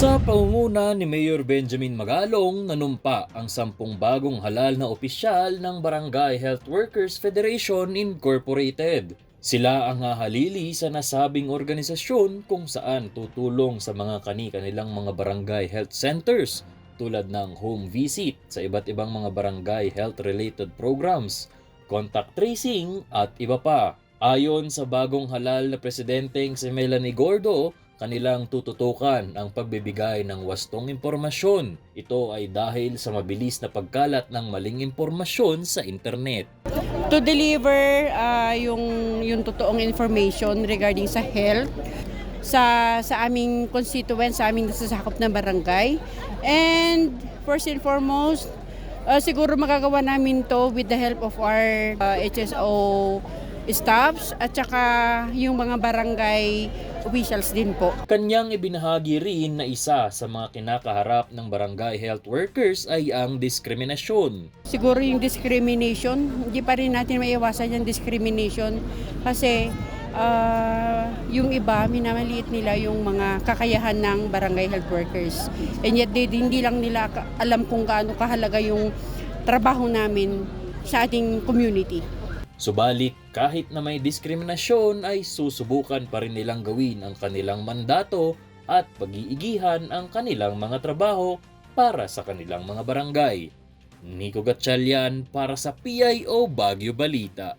Sa pangunguna ni Mayor Benjamin Magalong, nanumpa ang 10 bagong halal na opisyal ng Barangay Health Workers Federation Incorporated. Sila ang hahalili sa nasabing organisasyon kung saan tutulong sa mga kani-kanilang mga barangay health centers tulad ng home visit sa iba't ibang mga barangay health-related programs, contact tracing at iba pa. Ayon sa bagong halal na presidenteng si Melanie Gordo, kanilang tututukan ang pagbibigay ng wastong impormasyon. Ito ay dahil sa mabilis na pagkalat ng maling impormasyon sa internet. To deliver yung totoong information regarding sa health sa aming constituent, sa aming nasasakop na barangay. And first and foremost, siguro magagawa namin to with the help of our HSO staffs at saka yung mga barangay officials din po. Kanyang ibinahagi rin na isa sa mga kinakaharap ng barangay health workers ay ang diskriminasyon. Siguro yung discrimination, hindi pa rin natin maiwasan yung discrimination kasi yung iba, minamaliit nila yung mga kakayahan ng barangay health workers. And yet, hindi lang nila alam kung gaano kahalaga yung trabaho namin sa ating community. Subalit, kahit na may diskriminasyon ay susubukan pa rin nilang gawin ang kanilang mandato at pag-iigihan ang kanilang mga trabaho para sa kanilang mga barangay. Nico Gatchalian para sa PIO Baguio Balita.